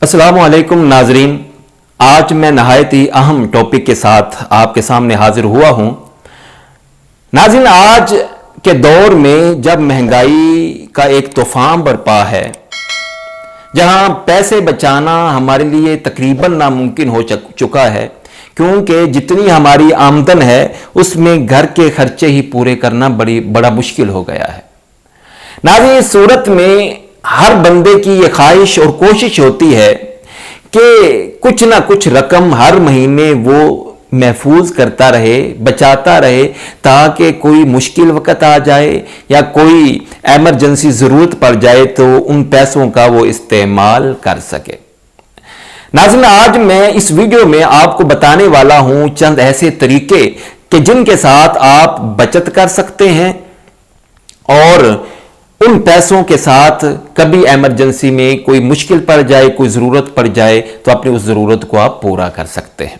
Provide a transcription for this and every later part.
अस्सलामु अलैकुम नाजरीन, आज मैं नहायत ही अहम टॉपिक के साथ आपके सामने हाजिर हुआ हूं। नाज़रीन, आज के दौर में जब महंगाई का एक तूफान बरपा है, जहां पैसे बचाना हमारे लिए तकरीबन नामुमकिन हो चुका है, क्योंकि जितनी हमारी आमदन है उसमें घर के खर्चे ही पूरे करना बड़ा मुश्किल हो गया है। नाज़रीन, इस सूरत में हर बंदे की ये ख्वाहिश और कोशिश होती है कि कुछ ना कुछ रकम हर महीने वो महफूज करता रहे, बचाता रहे, ताकि कोई मुश्किल वक्त आ जाए या कोई एमरजेंसी ज़रूरत पड़ जाए तो उन पैसों का वो इस्तेमाल कर सके। नाज़रीन, आज मैं इस वीडियो में आपको बताने वाला हूं चंद ऐसे तरीके कि जिनके साथ आप बचत कर सकते हैं और उन पैसों के साथ कभी इमरजेंसी में कोई मुश्किल पड़ जाए, कोई ज़रूरत पड़ जाए तो अपनी उस ज़रूरत को आप पूरा कर सकते हैं।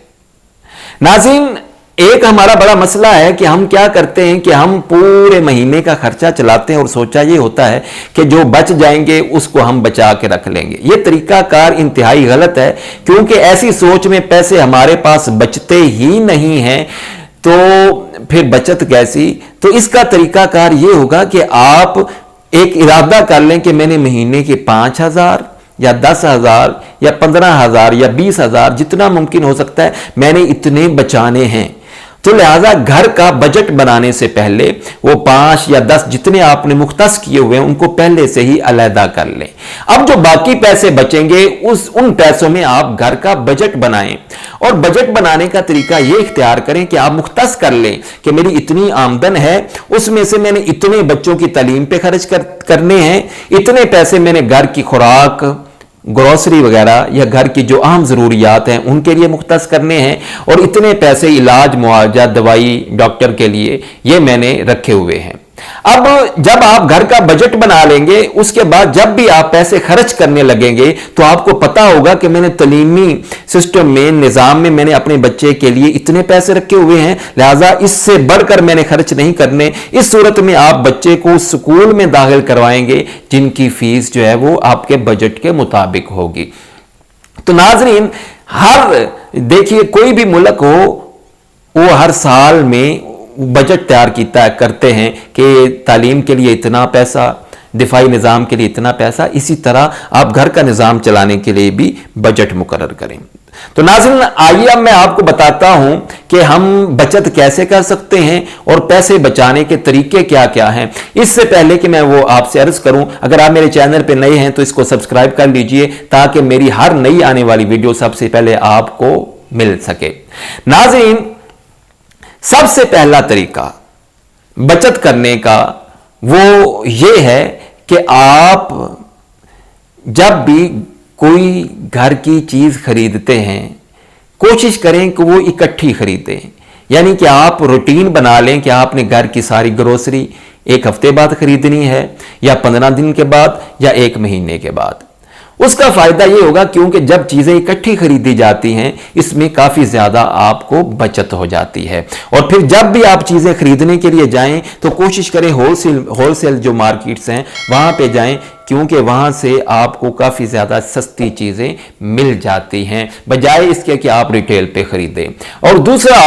नाज़रीन, एक हमारा बड़ा मसला है कि हम क्या करते हैं कि हम पूरे महीने का खर्चा चलाते हैं और सोचा ये होता है कि जो बच जाएंगे उसको हम बचा के रख लेंगे। ये तरीकाकार इंतहाई गलत है, क्योंकि ऐसी सोच में पैसे हमारे पास बचते ही नहीं हैं तो फिर बचत कैसी। तो इसका तरीकाकार ये होगा कि आप एक इरादा कर लें कि मैंने महीने के 5,000 या 10,000 या 15,000 या 20,000 जितना मुमकिन हो सकता है मैंने इतने बचाने हैं। तो लिहाजा घर का बजट बनाने से पहले वो 5 या 10 जितने आपने मुख्तस किए हुए हैं उनको पहले से ही अलहदा कर लें। अब जो बाकी पैसे बचेंगे उन पैसों में आप घर का बजट बनाएं, और बजट बनाने का तरीका ये इख्तियार करें कि आप मुख्तस कर लें कि मेरी इतनी आमदन है, उसमें से मैंने इतने बच्चों की तालीम पे खर्च करने हैं, इतने पैसे मैंने घर की खुराक, ग्रोसरी वगैरह या घर की जो अहम ज़रूरियात हैं उनके लिए मुख्तस करने हैं, और इतने पैसे इलाज, मुआवजा, दवाई, डॉक्टर के लिए ये मैंने रखे हुए हैं। अब जब आप घर का बजट बना लेंगे, उसके बाद जब भी आप पैसे खर्च करने लगेंगे तो आपको पता होगा कि मैंने तलीमी सिस्टम में, निज़ाम में मैंने अपने बच्चे के लिए इतने पैसे रखे हुए हैं, लिहाजा इससे बढ़कर मैंने खर्च नहीं करने। इस सूरत में आप बच्चे को स्कूल में दाखिल करवाएंगे जिनकी फीस जो है वो आपके बजट के मुताबिक होगी। तो नाजरीन, देखिए कोई भी मुल्क हो वो हर साल में बजट तैयार करते हैं कि तालीम के लिए इतना पैसा, दिफाई निज़ाम के लिए इतना पैसा। इसी तरह आप घर का निज़ाम चलाने के लिए भी बजट मुकर्रर करें। तो नाज़रीन, आइए अब मैं आपको बताता हूं कि हम बचत कैसे कर सकते हैं और पैसे बचाने के तरीके क्या क्या हैं। इससे पहले कि मैं वो आपसे अर्ज करूं, अगर आप मेरे चैनल पे नए हैं तो इसको सब्सक्राइब कर लीजिए ताकि मेरी हर नई आने वाली वीडियो सबसे पहले आपको मिल सके। नाज़रीन, सबसे पहला तरीका बचत करने का वो ये है कि आप जब भी कोई घर की चीज खरीदते हैं कोशिश करें कि वो इकट्ठी खरीदें, यानी कि आप रूटीन बना लें कि आपने घर की सारी ग्रोसरी एक हफ्ते बाद खरीदनी है या 15 दिन के बाद या 1 महीने के बाद। उसका फायदा ये होगा क्योंकि जब चीजें इकट्ठी खरीदी जाती हैं इसमें काफी ज्यादा आपको बचत हो जाती है। और फिर जब भी आप चीजें खरीदने के लिए जाएं तो कोशिश करें होलसेल जो मार्केट्स हैं वहां पे जाएं, क्योंकि वहां से आपको काफी ज्यादा सस्ती चीजें मिल जाती हैं बजाय इसके कि आप रिटेल पे खरीदें। और दूसरा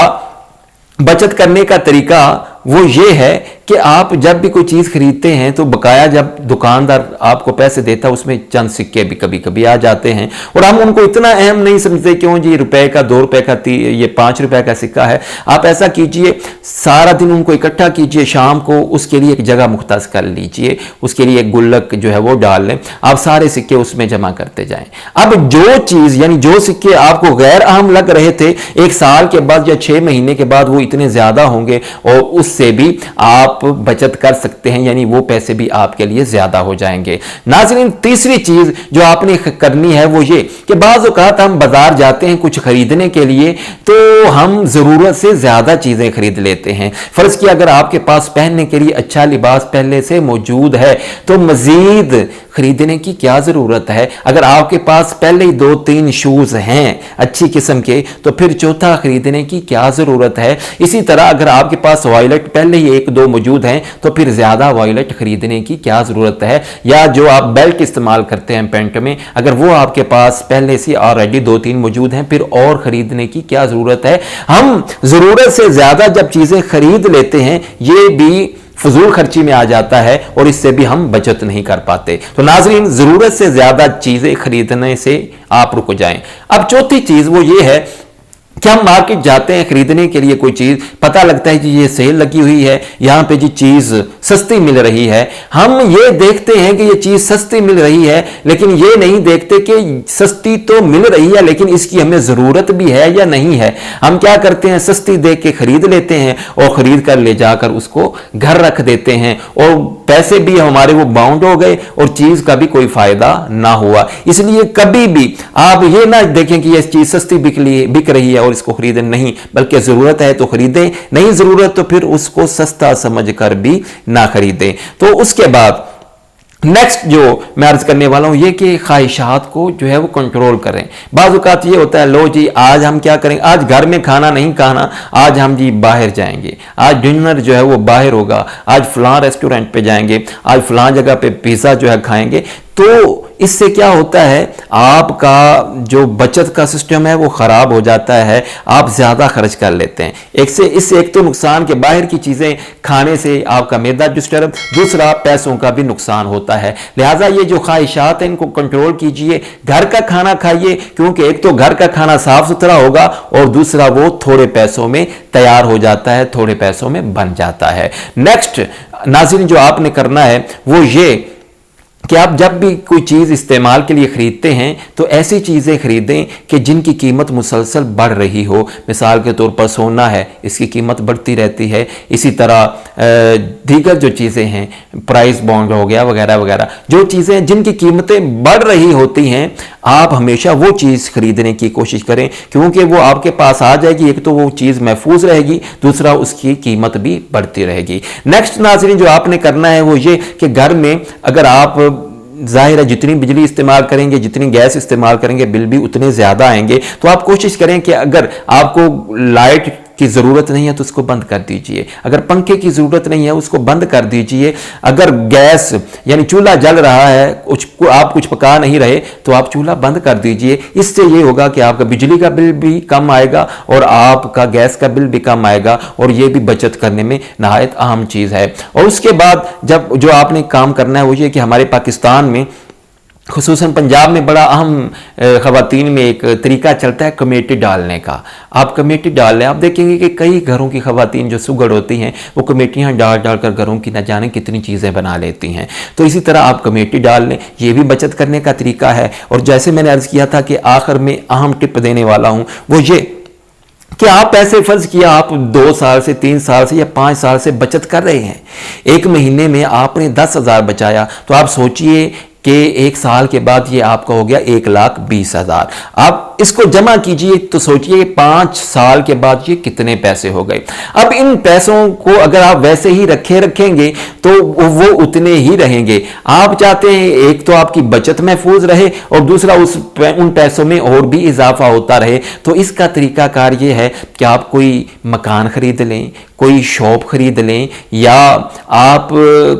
बचत करने का तरीका वो ये है कि आप जब भी कोई चीज़ खरीदते हैं तो बकाया जब दुकानदार आपको पैसे देता है उसमें चंद सिक्के भी कभी कभी आ जाते हैं और हम उनको इतना अहम नहीं समझते, क्यों जी रुपए का, 2 रुपए का, ये 5 रुपए का सिक्का है। आप ऐसा कीजिए, सारा दिन उनको इकट्ठा कीजिए, शाम को उसके लिए एक जगह मुख्तस कर लीजिए, उसके लिए एक गुल्लक जो है वो डाल लें, आप सारे सिक्के उसमें जमा करते जाएं। अब जो चीज़ यानी जो सिक्के आपको गैर अहम लग रहे थे 1 साल के बाद या 6 महीने के बाद वो इतने ज़्यादा होंगे और उससे भी आप बचत कर सकते हैं, यानी वो पैसे भी आपके लिए ज्यादा हो जाएंगे। नाज़रीन, तीसरी चीज जो आपने करनी है वो ये कि बाज़ औक़ात हम बाजार जाते हैं कुछ खरीदने के लिए तो हम जरूरत से ज्यादा चीजें खरीद लेते हैं। फर्ज किया अगर आपके पास पहनने के लिए अच्छा लिबास पहले से मौजूद है तो मजीद खरीदने की क्या जरूरत है। अगर आपके पास पहले ही 2-3 शूज हैं अच्छी किस्म के तो फिर चौथा खरीदने की क्या जरूरत है। इसी तरह अगर आपके पास वॉलेट पहले ही 1-2 मौजूद موجود ہیں تو پھر زیادہ وائلٹ خریدنے کی کیا ضرورت ہے، یا جو آپ بیلٹ استعمال کرتے ہیں پینٹ میں اگر وہ آپ کے پاس پہلے سے آلریڈی 2-3 موجود ہیں پھر اور خریدنے کی کیا ضرورت ہے۔ ہم ضرورت سے زیادہ جب چیزیں خرید لیتے ہیں یہ بھی فضول خرچی میں آ جاتا ہے اور اس سے بھی ہم بچت نہیں کر پاتے۔ تو ناظرین ضرورت سے زیادہ چیزیں خریدنے سے آپ رک جائیں۔ اب چوتھی چیز وہ یہ ہے کہ ہم مارکیٹ جاتے ہیں خریدنے کے لیے کوئی چیز، پتہ لگتا ہے کہ یہ سیل لگی ہوئی ہے، یہاں پہ جی چیز سستی مل رہی ہے، ہم یہ دیکھتے ہیں کہ یہ چیز سستی مل رہی ہے لیکن یہ نہیں دیکھتے کہ سستی تو مل رہی ہے لیکن اس کی ہمیں ضرورت بھی ہے یا نہیں ہے۔ ہم کیا کرتے ہیں سستی دیکھ کے خرید لیتے ہیں اور خرید کر لے جا کر اس کو گھر رکھ دیتے ہیں اور پیسے بھی ہمارے وہ باؤنڈ ہو گئے اور چیز کا بھی کوئی فائدہ نہ ہوا۔ اس لیے کبھی بھی آپ یہ نہ دیکھیں کہ یہ چیز سستی بک رہی ہے اور اس کو خریدیں، نہیں، بلکہ ضرورت ہے تو خریدیں، نہیں ضرورت تو پھر اس کو سستا سمجھ کر بھی نہ خریدیں۔ تو اس کے بعد نیکسٹ جو میں عرض کرنے والا ہوں یہ کہ خواہشات کو جو ہے وہ کنٹرول کریں۔ بعض اوقات یہ ہوتا ہے لو جی آج ہم کیا کریں، آج گھر میں کھانا نہیں کھانا، آج ہم جی باہر جائیں گے، آج ڈنر جو ہے وہ باہر ہوگا، آج فلاں ریسٹورنٹ پہ جائیں گے، آج فلاں جگہ پہ پیزا جو ہے کھائیں گے۔ تو اس سے کیا ہوتا ہے آپ کا جو بچت کا سسٹم ہے وہ خراب ہو جاتا ہے، آپ زیادہ خرچ کر لیتے ہیں۔ اس سے ایک تو نقصان کہ باہر کی چیزیں کھانے سے آپ کا معدہ ڈسٹرب، دوسرا پیسوں کا بھی نقصان ہوتا ہے۔ لہٰذا یہ جو خواہشات ہیں ان کو کنٹرول کیجئے، گھر کا کھانا کھائیے کیونکہ ایک تو گھر کا کھانا صاف ستھرا ہوگا اور دوسرا وہ تھوڑے پیسوں میں تیار ہو جاتا ہے، تھوڑے پیسوں میں بن جاتا ہے۔ نیکسٹ ناظرین جو آپ نے کرنا ہے وہ یہ کہ آپ جب بھی کوئی چیز استعمال کے لیے خریدتے ہیں تو ایسی چیزیں خریدیں کہ جن کی قیمت مسلسل بڑھ رہی ہو۔ مثال کے طور پر سونا ہے، اس کی قیمت بڑھتی رہتی ہے، اسی طرح دیگر جو چیزیں ہیں پرائز بانڈ ہو گیا وغیرہ وغیرہ، جو چیزیں جن کی قیمتیں بڑھ رہی ہوتی ہیں آپ ہمیشہ وہ چیز خریدنے کی کوشش کریں کیونکہ وہ آپ کے پاس آ جائے گی، ایک تو وہ چیز محفوظ رہے گی، دوسرا اس کی قیمت بھی بڑھتی رہے گی۔ نیکسٹ ناظرین جو آپ نے کرنا ہے وہ یہ کہ گھر میں اگر آپ ظاہر ہے جتنی بجلی استعمال کریں گے، جتنی گیس استعمال کریں گے بل بھی اتنے زیادہ آئیں گے، تو آپ کوشش کریں کہ اگر آپ کو لائٹ کی ضرورت نہیں ہے تو اس کو بند کر دیجئے، اگر پنکھے کی ضرورت نہیں ہے اس کو بند کر دیجئے، اگر گیس یعنی چولہا جل رہا ہے آپ کچھ پکا نہیں رہے تو آپ چولہا بند کر دیجئے۔ اس سے یہ ہوگا کہ آپ کا بجلی کا بل بھی کم آئے گا اور آپ کا گیس کا بل بھی کم آئے گا اور یہ بھی بچت کرنے میں نہایت اہم چیز ہے۔ اور اس کے بعد جو آپ نے کام کرنا ہے وہ یہ کہ ہمارے پاکستان میں خصوصاً پنجاب میں بڑا اہم خواتین میں ایک طریقہ چلتا ہے کمیٹی ڈالنے کا۔ آپ کمیٹی ڈال لیں، آپ دیکھیں گے کہ کئی گھروں کی خواتین جو سگڑ ہوتی ہیں وہ کمیٹیاں ڈال کر گھروں کی نہ جانے کتنی چیزیں بنا لیتی ہیں۔ تو اسی طرح آپ کمیٹی ڈال لیں، یہ بھی بچت کرنے کا طریقہ ہے۔ اور جیسے میں نے عرض کیا تھا کہ آخر میں اہم ٹپ دینے والا ہوں وہ یہ کہ آپ پیسے فرض کیا آپ 2 سال سے 3 سال سے یا 5 سال سے بچت کر رہے ہیں، ایک مہینے میں آپ نے 10,000 بچایا تو آپ سوچئے کہ 1 سال کے بعد یہ آپ کا ہو گیا 1,20,000۔ آپ اس کو جمع کیجئے تو سوچئے 5 سال کے بعد یہ کتنے پیسے ہو گئے۔ اب ان پیسوں کو اگر آپ ویسے ہی رکھیں گے تو وہ اتنے ہی رہیں گے۔ آپ چاہتے ہیں ایک تو آپ کی بچت محفوظ رہے اور دوسرا ان پیسوں میں اور بھی اضافہ ہوتا رہے۔ تو اس کا طریقہ کار یہ ہے کہ آپ کوئی مکان خرید لیں، کوئی شاپ خرید لیں یا آپ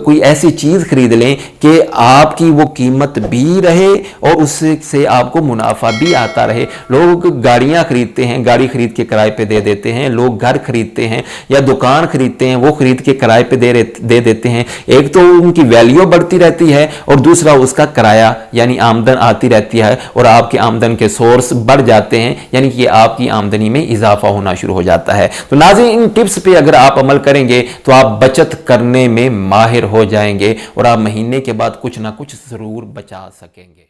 کوئی ایسی چیز خرید لیں کہ آپ کی وہ قیمت بھی رہے اور اس سے آپ کو منافع بھی آتا رہے۔ لوگ گاڑیاں خریدتے ہیں، گاڑی خرید کے کرائے پہ دے دیتے ہیں، لوگ گھر خریدتے ہیں یا دکان خریدتے ہیں وہ خرید کے کرائے پہ دے دیتے ہیں۔ ایک تو ان کی ویلیو بڑھتی رہتی ہے اور دوسرا اس کا کرایہ یعنی آمدن آتی رہتی ہے اور آپ کے آمدن کے سورس بڑھ جاتے ہیں، یعنی کہ آپ کی آمدنی میں اضافہ ہونا شروع ہو جاتا ہے۔ تو ناظرین ان ٹپس پہ اگر آپ عمل کریں گے تو آپ بچت کرنے میں ماہر ہو جائیں گے اور آپ مہینے کے بعد کچھ نہ کچھ ضرور بچا سکیں گے۔